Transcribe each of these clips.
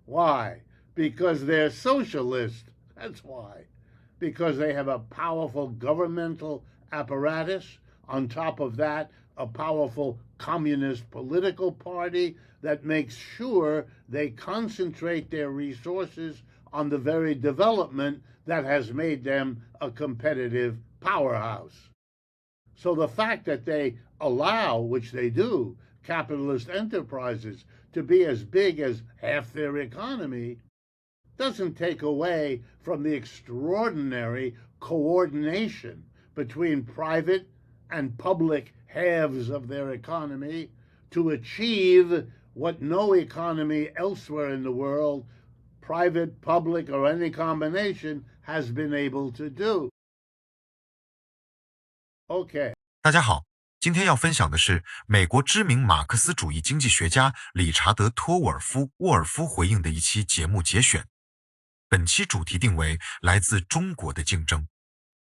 Why? Because they're socialist. That's why. Because they have a powerful governmental apparatus. On top of that, a powerful communist political party that makes sure they concentrate their resources on the very development that has made them a competitive powerhouse. So the fact that they allow, which they do, capitalist enterprises to be as big as half their economy doesn't take away from the extraordinary coordination between private and public halves of their economy to achieve what no economy elsewhere in the world, private, public, or any combination, has been able to do. Okay. 大家好，今天要分享的是美国知名马克思主义经济学家理查德·托沃尔夫沃尔夫回应的一期节目节选。本期主题定为来自中国的竞争，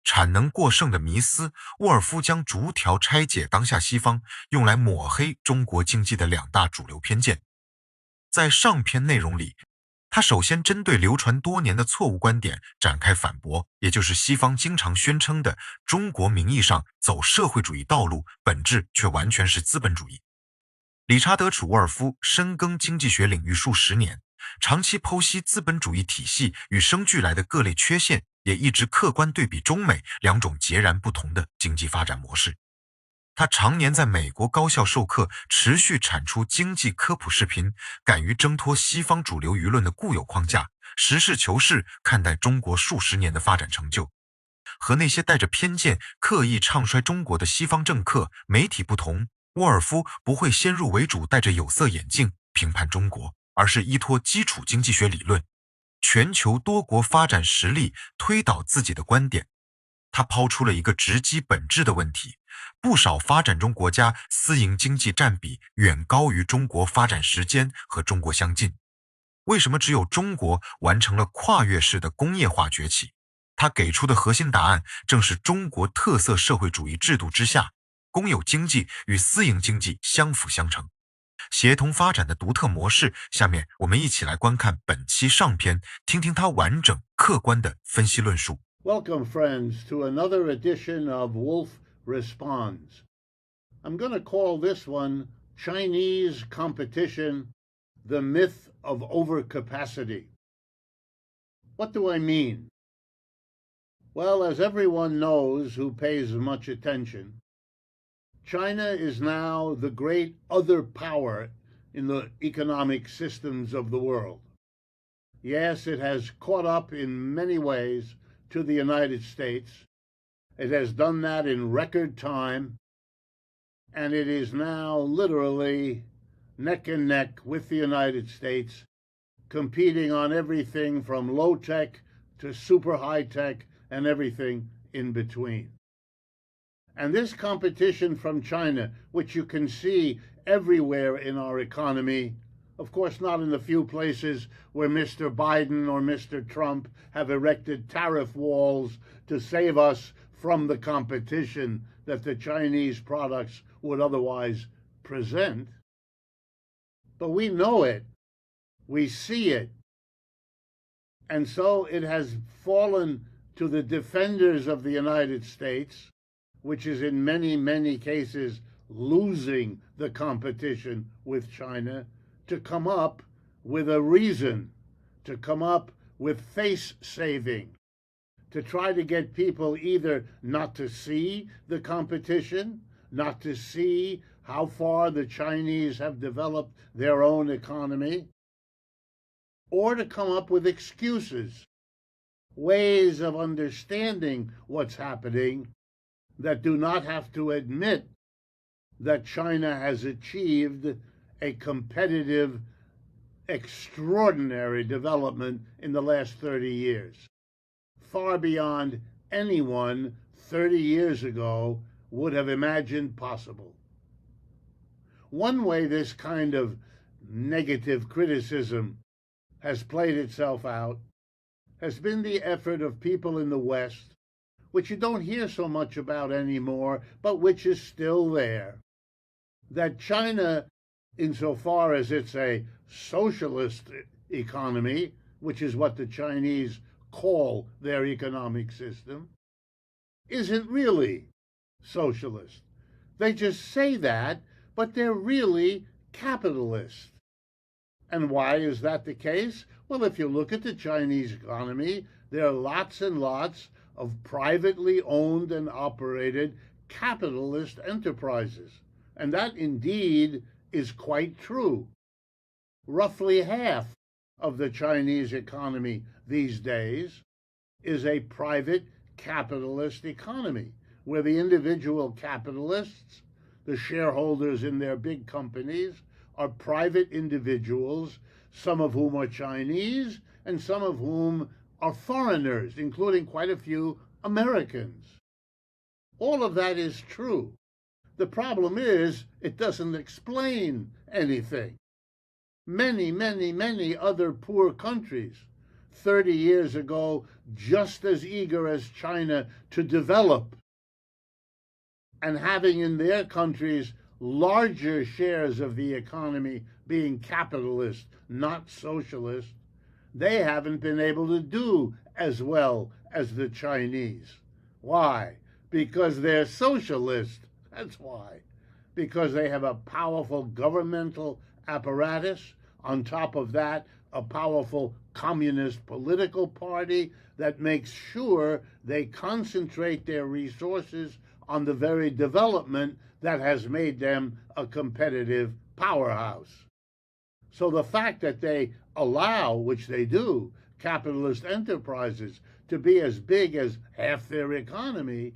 产能过剩的迷思，沃尔夫将逐条拆解当下西方用来抹黑中国经济的两大主流偏见。在上篇内容里，他首先针对流传多年的错误观点展开反驳，也就是西方经常宣称的中国名义上走社会主义道路，本质却完全是资本主义。理查德·沃尔夫深耕经济学领域数十年，长期剖析资本主义体系与生俱来的各类缺陷，也一直客观对比中美两种截然不同的经济发展模式。他常年在美国高校授课，持续产出经济科普视频，敢于挣脱西方主流舆论的固有框架，实事求是看待中国数十年的发展成就。和那些带着偏见、刻意唱衰中国的西方政客、媒体不同，沃尔夫不会先入为主戴着有色眼镜评判中国，而是依托基础经济学理论，全球多国发展实例推导自己的观点。他抛出了一个直击本质的问题：不少发展中国家私营经济占比远高于中国发展时间和中国相近。为什么只有中国完成了跨越式的工业化崛起？他给出的核心答案正是中国特色社会主义制度之下，公有经济与私营经济相辅相成，协同发展的独特模式。下面我们一起来观看本期上篇，听听他完整客观的分析论述。Welcome, friends, to another edition of Wolf Responds. I'm going to call this one Chinese Competition, the Myth of Overcapacity. What do I mean? Well, as everyone knows who pays much attention, China is now the great other power in the economic systems of the world. Yes, it has caught up in many ways to the United States. It has done that in record time, and it is now literally neck and neck with the United States, competing on everything from low-tech to super high-tech and everything in between. And this competition from China, which you can see everywhere in our economy, of course not in the few places where Mr. Biden or Mr. Trump have erected tariff walls to save us from the competition that the Chinese products would otherwise present. But we know it. We see it. And so it has fallen to the defenders of the United States, which is in many, many cases losing the competition with China, to come up with a reason, to come up with face saving, to try to get people either not to see the competition, not to see how far the Chinese have developed their own economy, or to come up with excuses, ways of understanding what's happening that do not have to admit that China has achieved a competitive, extraordinary development in the last 30 years, far beyond anyone 30 years ago would have imagined possible. One way this kind of negative criticism has played itself out has been the effort of people in the West, which you don't hear so much about anymore, but which is still there, that China, insofar as it's a socialist economy, which is what the Chinese call their economic system, isn't really socialist. They just say that, but they're really capitalist. And why is that the case? Well, if you look at the Chinese economy, there are lots and lots of privately owned and operated capitalist enterprises. And that indeed is quite true. Roughly half of the Chinese economy these days is a private capitalist economy, where the individual capitalists, the shareholders in their big companies, are private individuals, some of whom are Chinese and some of whom are foreigners, including quite a few Americans. All of that is true. The problem is it doesn't explain anything. Many other poor countries, 30 years ago, just as eager as China to develop, and having in their countries larger shares of the economy being capitalist, not socialist, they haven't been able to do as well as the Chinese. Why? Because they're socialist. That's why. Because they have a powerful governmental apparatus. On top of that, a powerful communist political party that makes sure they concentrate their resources on the very development that has made them a competitive powerhouse. So the fact that they allow, which they do, capitalist enterprises to be as big as half their economy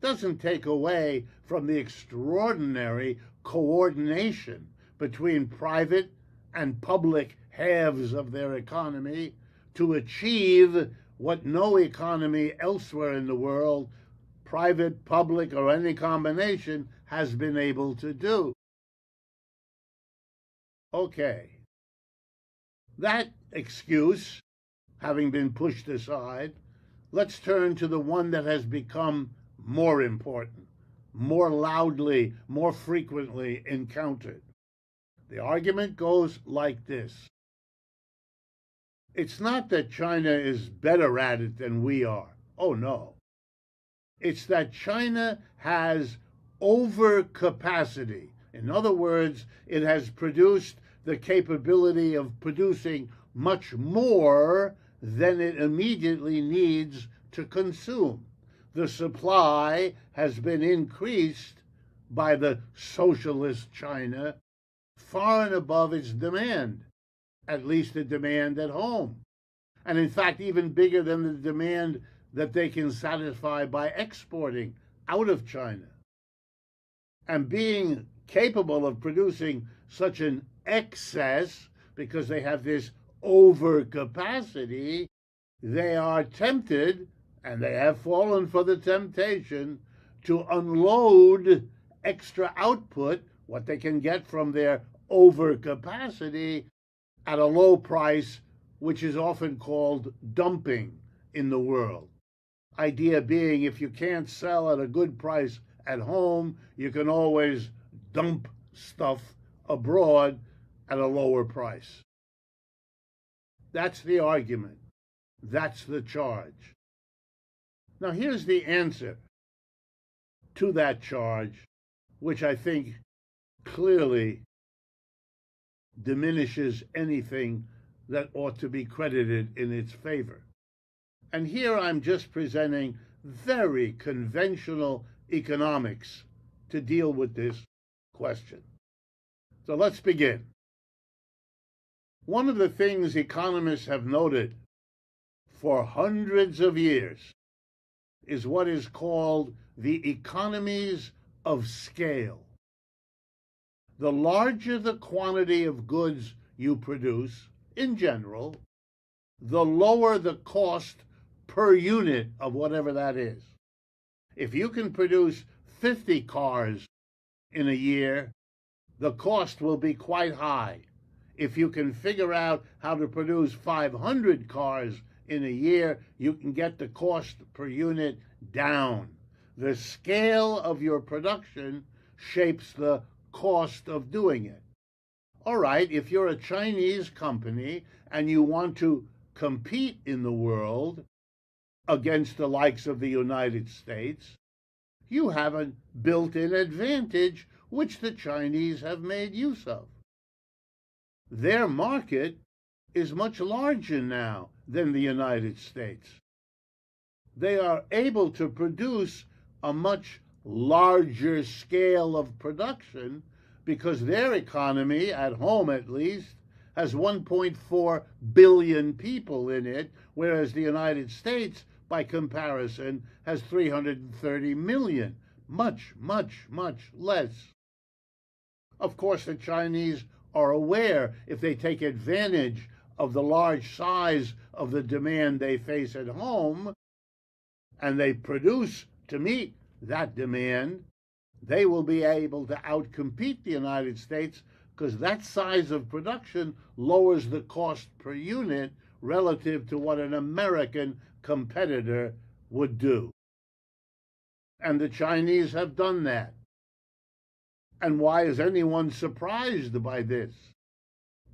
doesn't take away from the extraordinary coordination between private and public halves of their economy to achieve what no economy elsewhere in the world, private, public, or any combination, has been able to do. Okay. That excuse having been pushed aside, let's turn to the one that has become more important, more loudly, more frequently encountered. The argument goes like this. It's not that China is better at it than we are. Oh, no. It's that China has overcapacity. In other words, it has produced the capability of producing much more than it immediately needs to consume. The supply has been increased by the socialist China far and above its demand, at least the demand at home. And in fact, even bigger than the demand that they can satisfy by exporting out of China. And being capable of producing such an excess, because they have this overcapacity, they are tempted, and they have fallen for the temptation, to unload extra output, what they can get from their overcapacity, at a low price, which is often called dumping in the world. Idea being, if you can't sell at a good price at home, you can always dump stuff abroad at a lower price. That's the argument. That's the charge. Now here's the answer to that charge, which I think clearly diminishes anything that ought to be credited in its favor. And here I'm just presenting very conventional economics to deal with this question. So let's begin. One of the things economists have noted for hundreds of years is what is called the economies of scale. The larger the quantity of goods you produce, in general, the lower the cost per unit of whatever that is. If you can produce 50 cars in a year, the cost will be quite high. If you can figure out how to produce 500 cars in a year, you can get the cost per unit down. The scale of your production shapes the cost of doing it. All right, if you're a Chinese company and you want to compete in the world against the likes of the United States, you have a built-in advantage which the Chinese have made use of. Their market is much larger now than the United States. They are able to produce a much larger scale of production because their economy, at home at least, has 1.4 billion people in it, whereas the United States, by comparison, has 330 million. Much, much, much less. Of course, the Chinese are aware if they take advantage of the large size of the demand they face at home, and they produce to meet that demand, they will be able to outcompete the United States because that size of production lowers the cost per unit relative to what an American competitor would do. And the Chinese have done that. And why is anyone surprised by this?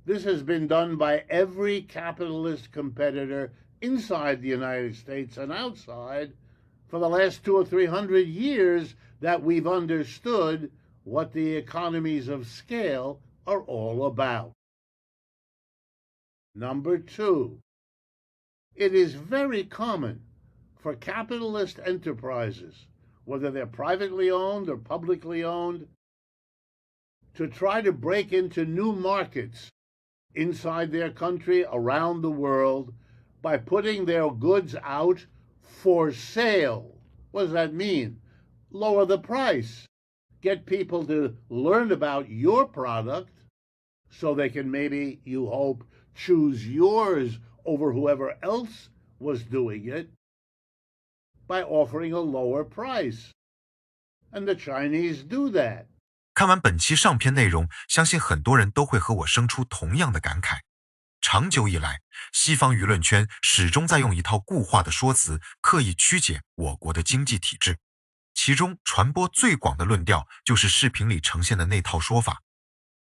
This has been done by every capitalist competitor inside the United States and outside for the last 200 or 300 years that we've understood what the economies of scale are all about. Number two, it is very common for capitalist enterprises, whether they're privately owned or publicly owned, to try to break into new markets inside their country, around the world, by putting their goods out for sale. What does that mean? Lower the price. Get people to learn about your product so they can maybe, you hope, choose yours over whoever else was doing it by offering a lower price. And the Chinese do that. 看完本期上篇内容，相信很多人都会和我生出同样的感慨。长久以来，西方舆论圈始终在用一套固化的说辞，刻意曲解我国的经济体制。其中传播最广的论调就是视频里呈现的那套说法：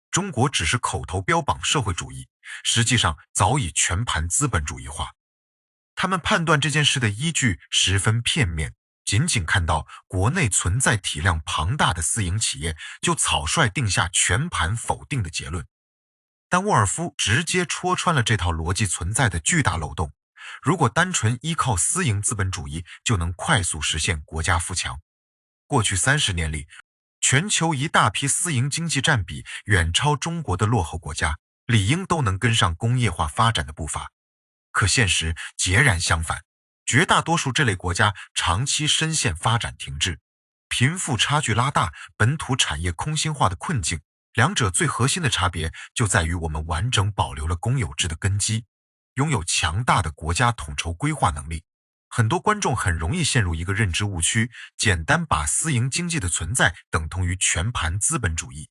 中国只是口头标榜社会主义，实际上早已全盘资本主义化。他们判断这件事的依据十分片面，仅仅看到国内存在体量庞大的私营企业，就草率定下全盘否定的结论。但沃尔夫直接戳穿了这套逻辑存在的巨大漏洞。如果单纯依靠私营资本主义就能快速实现国家富强，过去30年里，全球一大批私营经济占比远超中国的落后国家，理应都能跟上工业化发展的步伐。可现实截然相反，绝大多数这类国家长期深陷发展停滞，贫富差距拉大，本土产业空心化的困境。两者最核心的差别就在于我们完整保留了公有制的根基，拥有强大的国家统筹规划能力。很多观众很容易陷入一个认知误区，简单把私营经济的存在等同于全盘资本主义。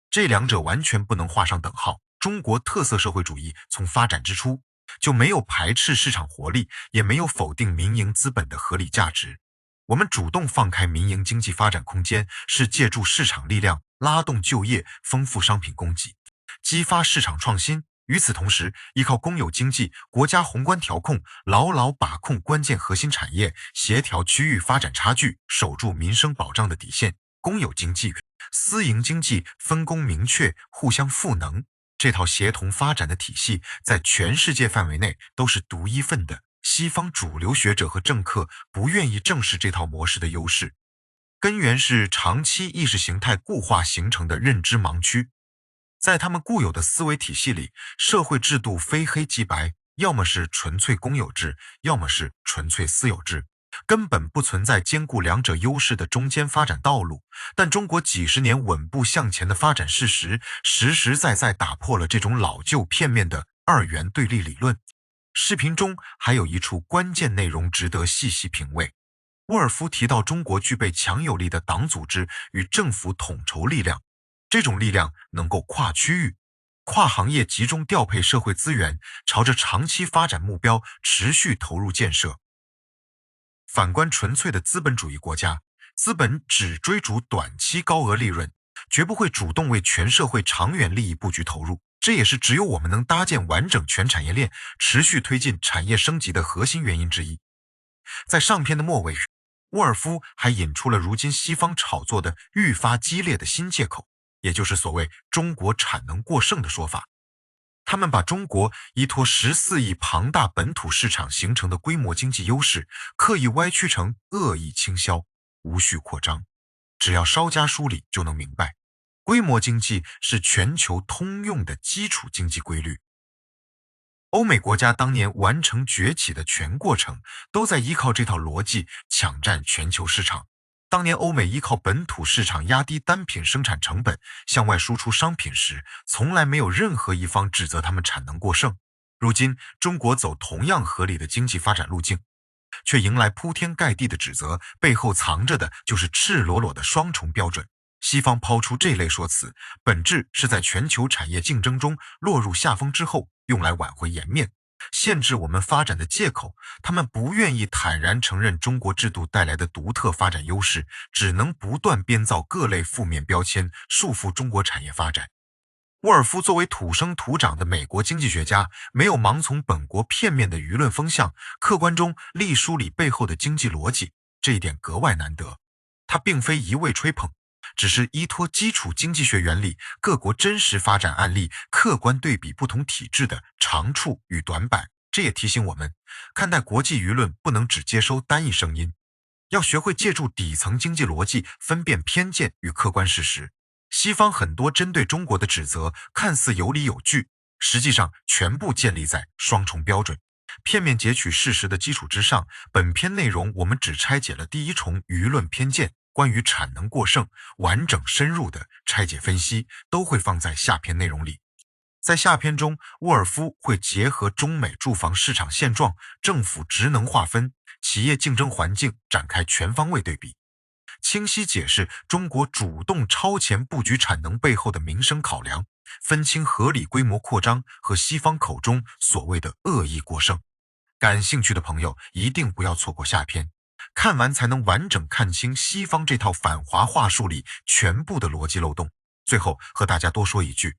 这两者完全不能画上等号。中国特色社会主义从发展之初就没有排斥市场活力，也没有否定民营资本的合理价值。我们主动放开民营经济发展空间，是借助市场力量拉动就业，丰富商品供给，激发市场创新。与此同时，依靠公有经济、国家宏观调控，牢牢把控关键核心产业，协调区域发展差距，守住民生保障的底线。公有经济、私营经济分工明确，互相赋能，这套协同发展的体系在全世界范围内都是独一份的。西方主流学者和政客不愿意正视这套模式的优势，根源是长期意识形态固化形成的认知盲区。在他们固有的思维体系里，社会制度非黑即白，要么是纯粹公有制，要么是纯粹私有制，根本不存在兼顾两者优势的中间发展道路。但中国几十年稳步向前的发展事实，实实在在打破了这种老旧片面的二元对立理论。视频中还有一处关键内容值得细细品味。沃尔夫提到中国具备强有力的党组织与政府统筹力量，这种力量能够跨区域、跨行业集中调配社会资源，朝着长期发展目标持续投入建设。反观纯粹的资本主义国家，资本只追逐短期高额利润，绝不会主动为全社会长远利益布局投入。这也是只有我们能搭建完整全产业链，持续推进产业升级的核心原因之一。在上篇的末尾，沃尔夫还引出了如今西方炒作的愈发激烈的新借口，也就是所谓中国产能过剩的说法。他们把中国依托14亿庞大本土市场形成的规模经济优势，刻意歪曲成恶意倾销、无序扩张。只要稍加梳理就能明白，规模经济是全球通用的基础经济规律。欧美国家当年完成崛起的全过程，都在依靠这套逻辑抢占全球市场。当年欧美依靠本土市场压低单品生产成本，向外输出商品时，从来没有任何一方指责他们产能过剩。如今中国走同样合理的经济发展路径，却迎来铺天盖地的指责，背后藏着的就是赤裸裸的双重标准。西方抛出这类说辞，本质是在全球产业竞争中落入下风之后，用来挽回颜面，限制我们发展的借口。他们不愿意坦然承认中国制度带来的独特发展优势，只能不断编造各类负面标签，束缚中国产业发展。沃尔夫作为土生土长的美国经济学家，没有盲从本国片面的舆论风向，客观中力梳理背后的经济逻辑，这一点格外难得。他并非一味吹捧，只是依托基础经济学原理、各国真实发展案例，客观对比不同体制的长处与短板。这也提醒我们，看待国际舆论不能只接收单一声音，要学会借助底层经济逻辑分辨偏见与客观事实。西方很多针对中国的指责看似有理有据，实际上全部建立在双重标准、片面截取事实的基础之上。本篇内容我们只拆解了第一重舆论偏见，关于产能过剩，完整深入的拆解分析都会放在下篇内容里。在下篇中，沃尔夫会结合中美住房市场现状、政府职能划分、企业竞争环境展开全方位对比，清晰解释中国主动超前布局产能背后的民生考量，分清合理规模扩张和西方口中所谓的恶意过剩。感兴趣的朋友一定不要错过下篇，看完才能完整看清西方这套反华话术里全部的逻辑漏洞。最后和大家多说一句，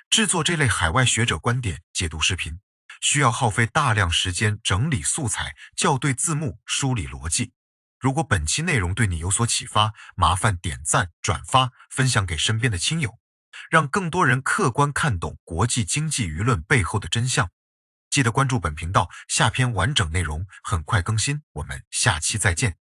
制作这类海外学者观点解读视频，需要耗费大量时间整理素材、校对字幕、梳理逻辑。如果本期内容对你有所启发，麻烦点赞、转发、分享给身边的亲友，让更多人客观看懂国际经济舆论背后的真相。记得关注本频道，下篇完整内容很快更新，我们下期再见。